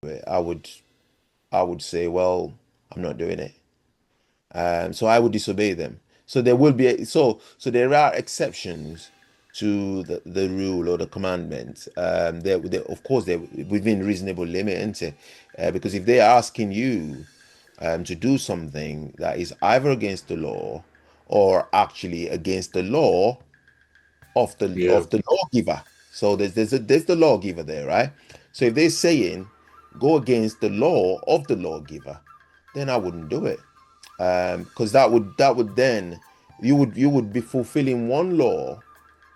it, I would say, well, I'm not doing it. So I would disobey them. So there will be so there are exceptions to the rule or the commandment. Of course they're within reasonable limit, isn't it? Because if they're asking you to do something that is either against the law or actually against the law Yeah. of the lawgiver. So there's the lawgiver there, right? So if they're saying go against the law of the lawgiver, then I wouldn't do it. Because that would then you would be fulfilling one law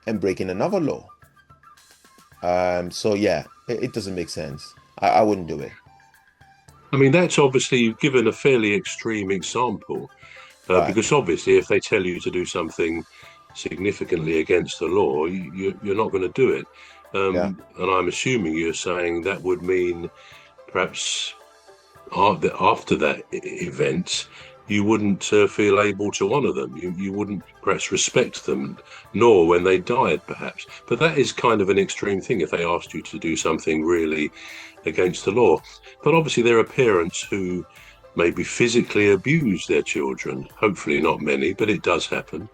and breaking another law. So yeah, it doesn't make sense. I wouldn't do it. I mean, that's obviously you've given a fairly extreme example, Right. because obviously, if they tell you to do something significantly against the law, you're not going to do it. Yeah. And I'm assuming you're saying that would mean perhaps after that event, you wouldn't feel able to honour them. You wouldn't perhaps respect them, nor when they died, perhaps. But that is kind of an extreme thing if they asked you to do something really against the law. But obviously, there are parents who maybe physically abuse their children. Hopefully, not many, but it does happen.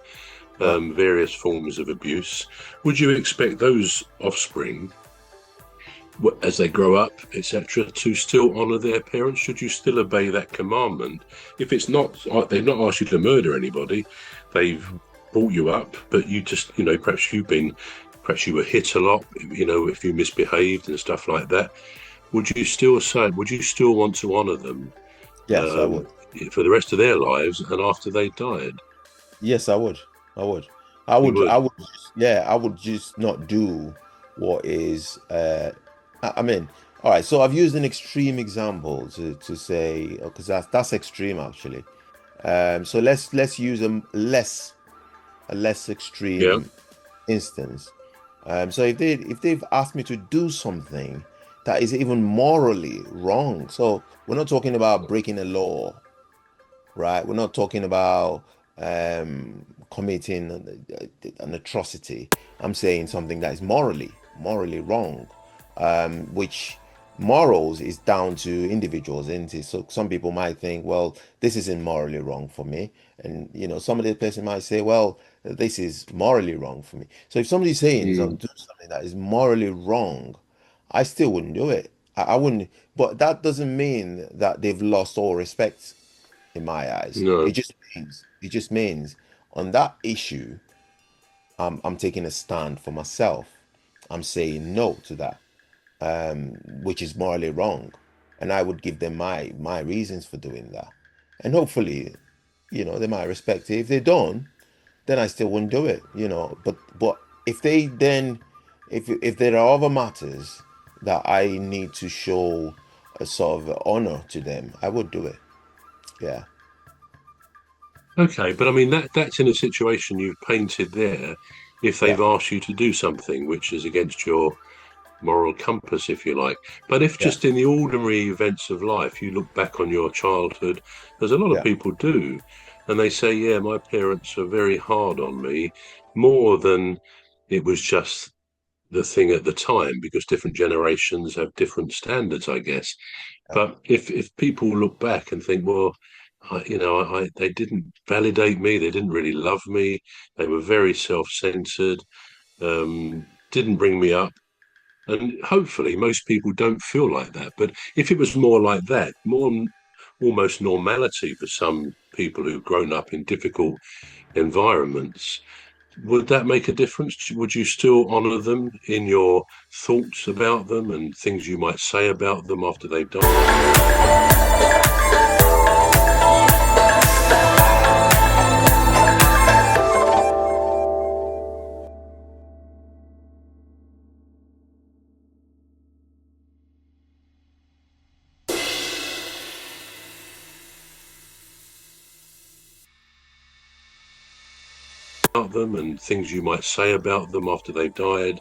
Right. Various forms of abuse. Would you expect those offspring, as they grow up, etc., to still honour their parents? Should you still obey that commandment? If it's not, they've not asked you to murder anybody, they've brought you up, but you just, perhaps you were hit a lot, if you misbehaved and stuff like that. Would you still want to honour them Yes, I um, would. for the rest of their lives and after they died? Yes, I would. I would. I You would. would. I would. Yeah, I would just not do what is. I mean, all right. So I've used an extreme example to say because that's extreme actually. So let's use a less Yeah. extreme instance. So if they've asked me to do something that is even morally wrong, so we're not talking about breaking a law, right? We're not talking about committing an atrocity. I'm saying something that is morally wrong, which morals is down to individuals, isn't it? So some people might think, well, this isn't morally wrong for me. And, some of the person might say, well, this is morally wrong for me. So if somebody's saying Mm. do something that is morally wrong, I still wouldn't do it. I wouldn't, but that doesn't mean that they've lost all respect in my eyes. It No. just means on that issue, I'm taking a stand for myself. I'm saying no to that, which is morally wrong, and I would give them my reasons for doing that, and hopefully, they might respect it. If they don't, then I still wouldn't do it. But if they then, if there are other matters that I need to show a sort of honor to them, I would do it. Yeah, Okay, but I mean that's in a situation you've painted there. If yeah, they've asked you to do something which is against your moral compass, if you like. But if yeah, just in the ordinary events of life you look back on your childhood, as a lot of yeah. people do, and they say, yeah, my parents were very hard on me, more than it was just the thing at the time, because different generations have different standards, I guess. Yeah. But if people look back and think, well, they didn't validate me, they didn't really love me, they were very self-centered, didn't bring me up. And hopefully, most people don't feel like that. But if it was more like that, more almost normality for some people who've grown up in difficult environments, would that make a difference? Would you still honour them in your thoughts about them and things you might say about them after they've died? About them and things you might say about them after they've died?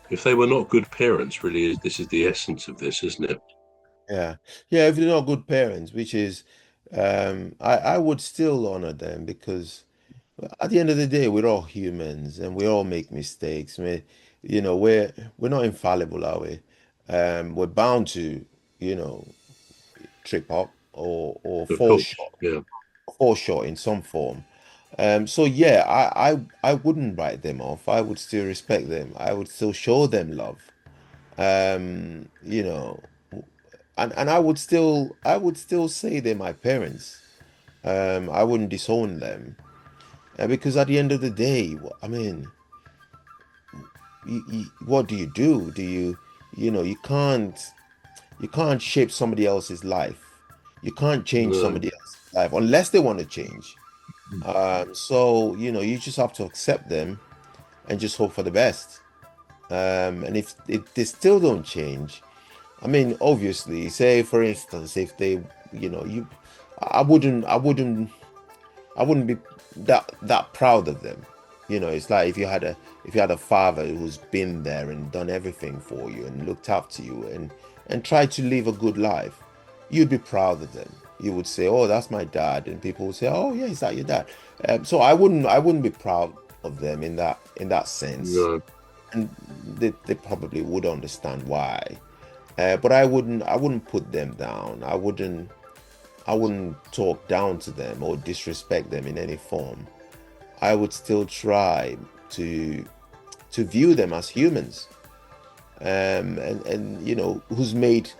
If they were not good parents, really, this is the essence of this, isn't it? Yeah. Yeah, if they're not good parents, which is I would still honor them because at the end of the day, we're all humans and we all make mistakes. We're not infallible, are we? We're bound to. you know, trip up or Of course, yeah. fall short in some form. So yeah, I wouldn't write them off. I would still respect them. I would still show them love. You know, and I would still say they're my parents. I wouldn't disown them because at the end of the day, I mean, what do you do? You know, you can't shape somebody else's life. You can't change No. somebody else's life unless they want to change. So, you know, you just have to accept them and just hope for the best. And if they still don't change, I mean, obviously, say for instance, if they, you know, you, I wouldn't be that proud of them. You know, it's like if you had a father who's been there and done everything for you and looked after you and tried to live a good life, you'd be proud of them. You would say, "Oh, that's my dad," and people would say, "Oh, yeah, is that your dad?" So I wouldn't be proud of them in that sense, No. and they probably would understand why. But I wouldn't put them down. I wouldn't talk down to them or disrespect them in any form. I would still try to to view them as humans, and you know who's made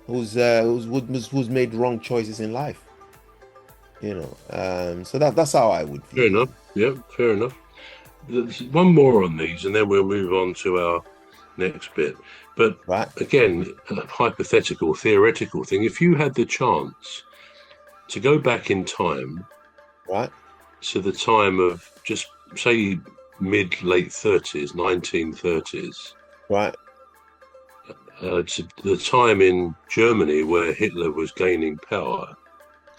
wrong choices in life. You know, so that's how I would Fair view enough. them. Yeah, fair enough. There's one more on these, and then we'll move on to our next bit. But Right, again, a hypothetical, theoretical thing. If you had the chance to go back in time right, to the time of just say mid late 30s, 1930s, right, to the time in Germany where Hitler was gaining power.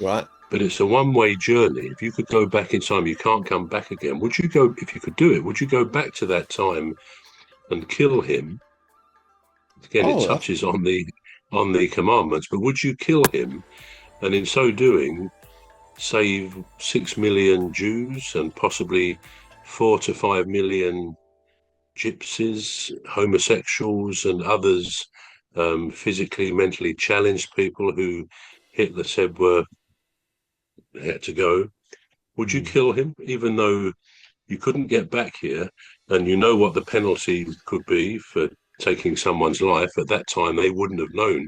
right. But it's a one-way journey. If you could go back in time, you can't come back again. Would you go, if you could do it, would you go back to that time and kill him? Again, it Oh, that's touches on the commandments, but would you kill him and in so doing save 6 million Jews and possibly 4 to 5 million gypsies, homosexuals, and others, physically, mentally challenged people who Hitler said were had to go? Would you mm. kill him, even though you couldn't get back here, and you know what the penalty could be for taking someone's life? At that time, they wouldn't have known.